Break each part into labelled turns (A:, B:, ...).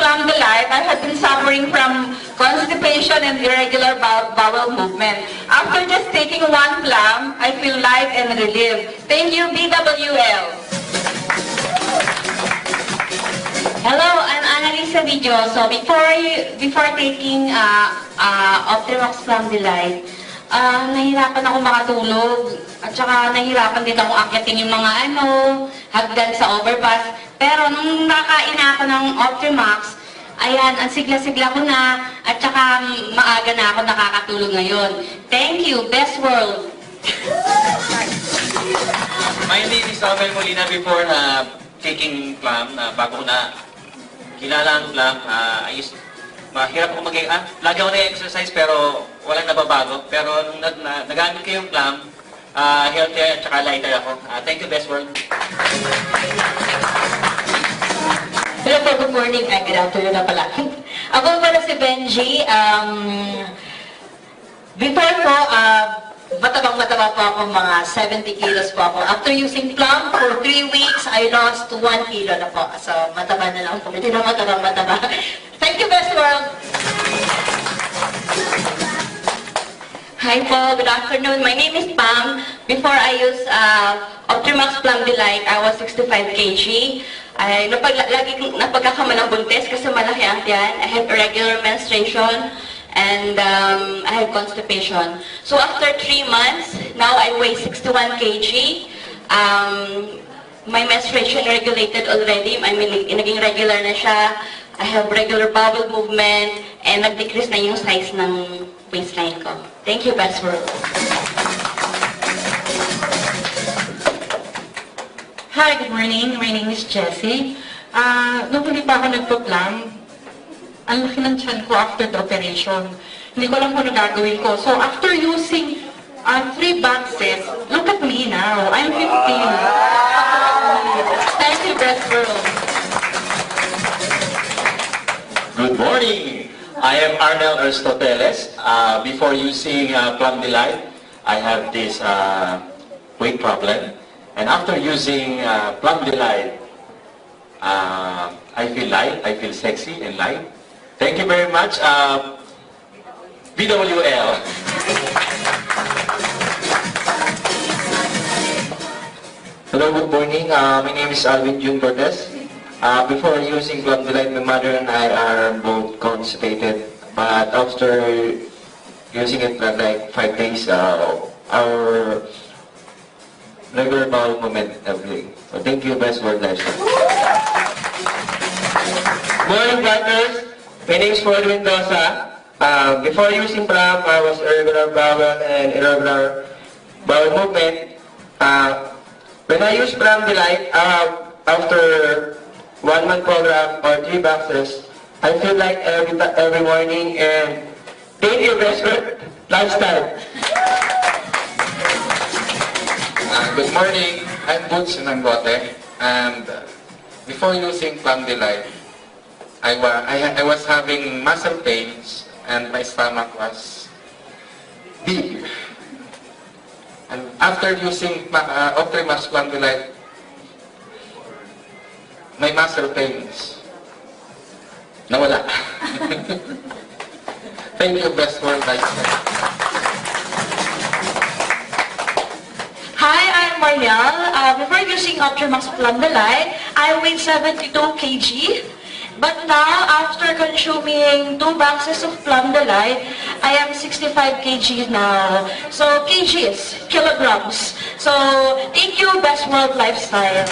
A: Plum Delight, I had been suffering from constipation and irregular bowel movement. After just taking one plum, I feel light and relieved. Thank you, BWL.
B: Hello, I'm Annalisa Vidyoso. Before taking Optirox Plum Delight, nahirapan ako makatulog. At saka nahirapan din ako akyatin yung mga hagdan sa overpass. Pero nung nakain na ako ng Optimax, ayan, ang sigla-sigla ko na. At saka maaga na ako nakakatulog ngayon. Thank you, Best World.
C: My name is Abel Molina. Before taking plum, bago ko na kilala ang plum, mahirap ako lagi ako na-exercise pero walang nababago. Pero nung nagamit ko yung plum, healthier at saka lighter ako. Thank you, Best World.
B: Hello po, good morning. Ay, good afternoon na pala. Ako pala si Benji. Before po, matabang-mataba po ako, mga 70 kilos po ako. After using plum for 3 weeks, I lost 1 kilo na po. So, mataba na lang po. Hindi na matabang-mataba. Thank you, Best World! Hi po, good afternoon. My name is Pam. Before I use Optimax Plum Delight, I was 65 kg. Lagi napagkakama ng buntis kasi malaki ang tiyan. I have irregular menstruation and I have constipation. So after 3 months, now I weigh 61 kg. My menstruation regulated already. I mean, naging regular na siya. I have regular bowel movement and nag-decrease na yung size ng waistline ko. Thank you, Best World.
D: Hi, good morning. My name is Jessie. Nung hindi pa ako nagpa-plum, ang laki ng tiyan ko after the operation. Hindi ko alam kung ano gagawin ko. So after using 3 boxes, look at me now. I'm 15. Thank you, Best World.
C: Good morning. I am Arnel Aristoteles. Before using Plum Delight, I have this weight problem. And after using Plum Delight, I feel light, I feel sexy and light. Thank you very much, BWL.
E: Hello, good morning. My name is Alvin June Cortez. Before using Plum Delight, my mother and I are both constipated. But after using it for like 5 days, our regular bowel movement every. So thank you, Best World Lifestyle.
F: Morning, partners. My name is Ford Mendoza. Before using Plum, I was irregular bowel and irregular bowel movement. When I use Plum Delight, after 1-month program or 3 boxes, I feel like every morning, and thank you, Best World Lifestyle.
G: Good morning, I'm Boots Nangote, and before using Plum Delight, I was having muscle pains and my stomach was big. And after using Optimax Plum Delight, my muscle pains nawala. Thank you, Best World Lifestyle.
A: Hi, I'm Marielle. Before using Optimax Plum Delight, I weighed 72 kg. But now, after consuming 2 boxes of Plum Delight, I am 65 kg now. So, kgs, kilograms. So, thank you, Best World Lifestyle.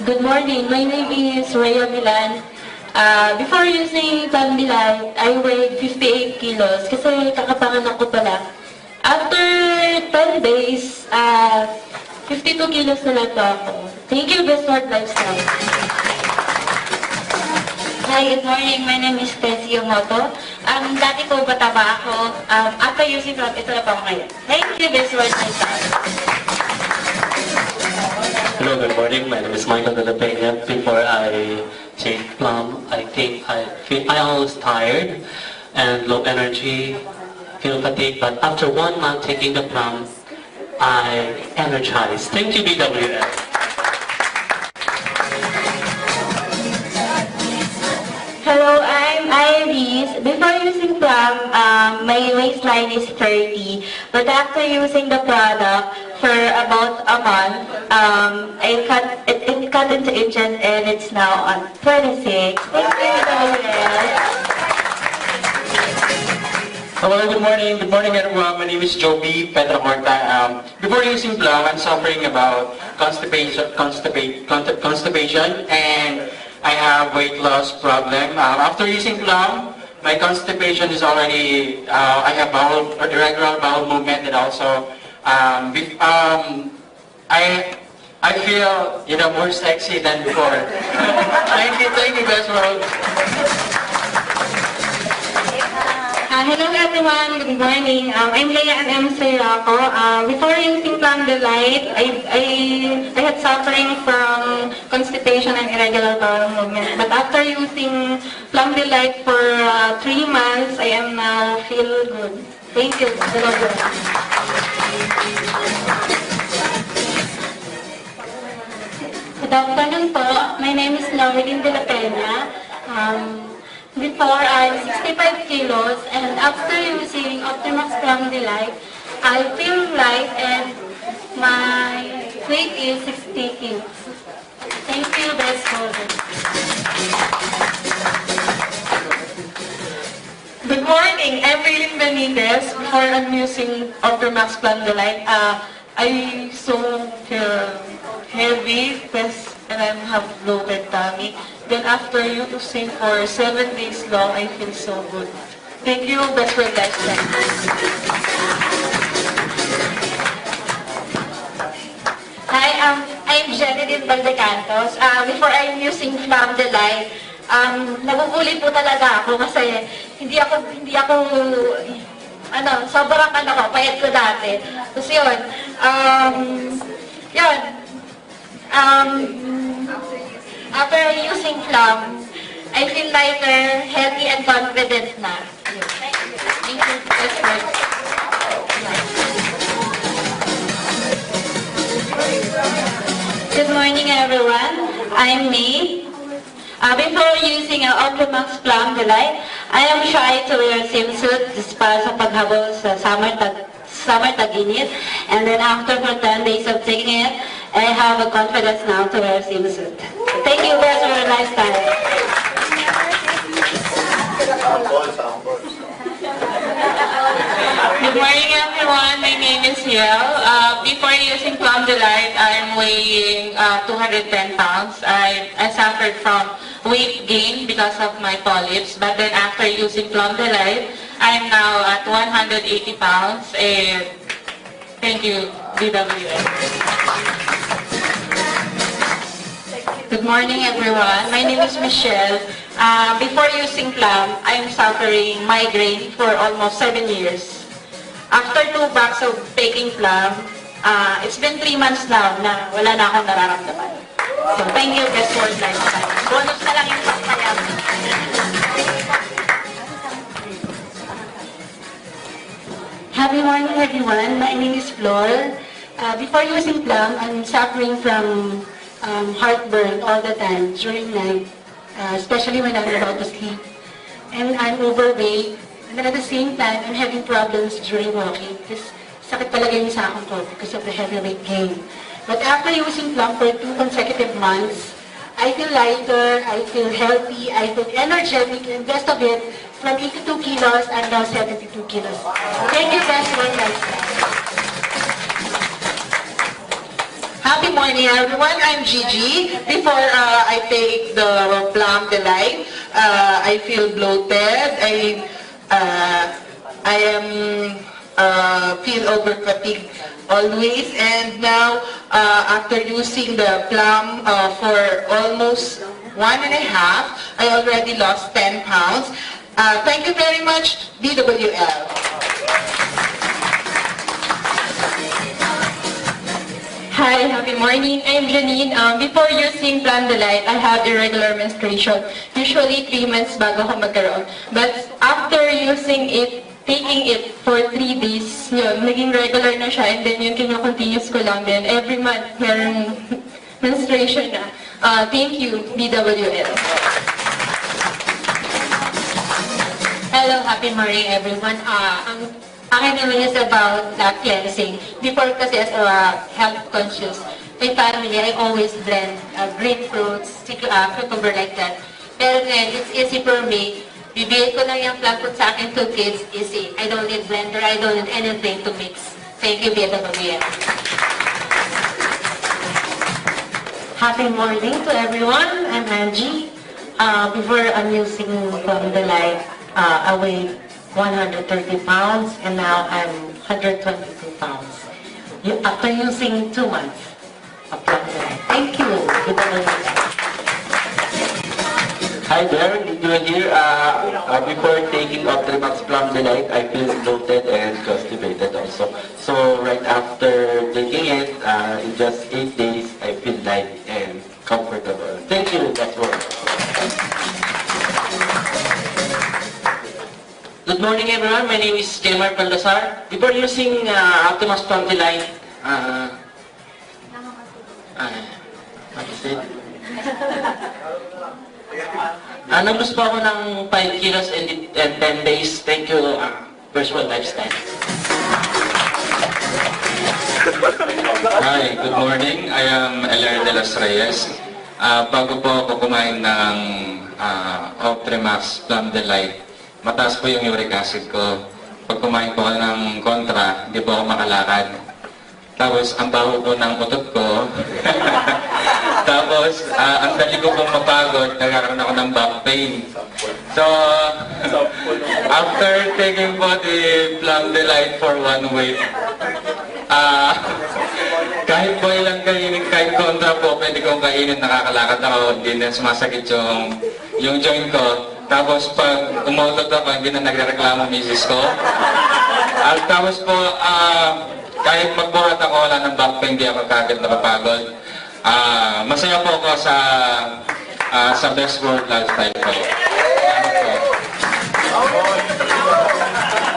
B: Good morning. My name is Rhea Milan. Before using Plum Delight, I weighed 58 kilos kasi kakapanganak ko pala. After 10 days, 52 kilos na lang po ako. Thank you, Best World Lifestyle. Hi, good morning. My name is Tessie Yomoto. Dati po bataba ako. After using Plum, ito na po ako ngayon. Thank you, Best World Lifestyle.
H: Hello, good morning. My name is Michael de la Peña. Before I take Plum, I was tired and low energy, feel fatigue. But after 1 month taking the Plum, I energized. Thank you, BWF.
B: my waistline is 30. But after using the product for about a month, it cut into inches and it's now on 26. Thank you, Gabriel.
F: Hello, good morning. Good morning, everyone. My name is Joby Petracorta. Before using Plum, I'm suffering about constipation, and I have weight loss problem. After using Plum, my constipation is already. I have irregular bowel movement, and also I feel more sexy than before. Thank you, best world.
D: Hello everyone, good morning. I'm Leia and M. Sayako. Before using Plum Delight, I had suffering from constipation and irregular bowel movement. But after using Plum Delight for 3 months, I am now feel good. Thank you.
B: Good afternoon po. My name is Novelyn de la Peña. Before, I'm 65 kilos, and after using Optimax Plum Delight, I feel light and my weight is 60 kilos. Thank you, best friend.
D: Good morning, I'm Raylene Benitez. Before I'm using Optimax Plum Delight, I so feel heavy, and I have bloated tummy. Then after using for 7 days long, I feel so good. Thank you, best friend lifestyle.
A: Hi, I'm Jenny Valdecantos. Before I'm using Plum Delight, naguguli po talaga ako kasi hindi ako sobrang payat ko dati. Tapos after using Plum, I feel lighter, healthy, and confident na. Thank you. That's right.
B: Good morning, everyone. I'm May. Before using Optimax Plum Delight, I am shy to wear swimsuit para sa paghabol sa summer tag-init. And then after for 10 days of taking it, I have a confidence now to wear swimsuit. Thank you, best for your lifestyle.
D: Good morning, everyone. My name is Yel. Before using Plum Delight, I'm weighing 210 pounds. I suffered from weight gain because of my polyps. But then after using Plum Delight, I'm now at 180 pounds. And thank you, DWS.
I: Good morning, everyone. My name is Michelle. Before using Plum, I'm suffering migraine for almost 7 years. After 2 bags of taking Plum, it's been 3 months now na wala na akong nararamdaman. So, thank you, Best World Lifestyle. Bonus na lang yung pampayam.
B: Happy morning, everyone. My name is Flor. Before using Plum, I'm suffering from heartburn all the time during night, especially when I'm about to sleep. And I'm overweight. And then at the same time, I'm having problems during walking. Because sakit talaga yung sakong ko because of the heavy weight gain. But after using Plum for 2 consecutive months, I feel lighter, I feel healthy, I feel energetic, and best of it, from 82 kilos, I'm now 72 kilos. Thank you, best for lifestyle.
J: Happy morning, everyone. I'm Gigi. Before I take the Plum Delight, I feel bloated. I feel over fatigue always. And now, after using the Plum for almost 1.5, I already lost 10 pounds. Thank you very much, DWL.
D: Hi, happy morning. I'm Janine. Before using Plum Delight, I have irregular menstruation. Usually 3 months bago ako magkaroon. But after using it, taking it for 3 days, yun, naging regular na siya. And then yun, continuous ko lang din. Every month, meron menstruation na. Thank you, BWL.
I: Hello, happy morning everyone. Ang akin naman is about cleansing. Before kasi as health conscious, my family, I always blend green fruits, cucumber like that. Pero ngayon, it's easy for me. Bibigay ko lang yung plum fruit sa akin 2 kids, easy. I don't need blender, I don't need anything to mix. Thank you, Beta Maria.
K: Happy morning to everyone. I'm Angie. Before I'm using Plum Delight, I weighed 130 pounds and now I'm 122 pounds. After using 2 months of Plum Delight. Thank you.
E: Hi there, Lidio here. Before taking Optrimax Plum Delight, I feel bloated and constipated also. So right after taking it, in just 8 days, I feel light and comfortable. Thank you, that's all.
F: Good morning everyone, my name is Jemar Baldasar. Before using Optimus Plum Delight, what is it? Nag-lose po ako ng 5 kilos and 10 days. Thank you, Virtual Lifestyle.
G: Hi, good morning. I am Eler de los Reyes. Bago po ako kumain ng Optrimax Plum Delight, mataas po yung uric acid ko. Pag kumain po ako ng kontra, hindi po ako makalakad. Tapos, ang baho po ng utot ko. Tapos, ang dali ko pong mapagod, nagkakaroon ako ng back pain. So, after taking po the Plum Delight for 1 week, kahit po ilang kainin, kahit kontra po, pwede kong kainin, nakakalakad ako, hindi na sumasakit yung joint ko. Tapos pag umutot ako, hindi na nagrereklamo misis ko. At tapos po, kahit magbuhat ako, wala ng back pain, hindi ako kagad napapagod. Masaya po ako sa Best World Lifestyle ko. Salamat po.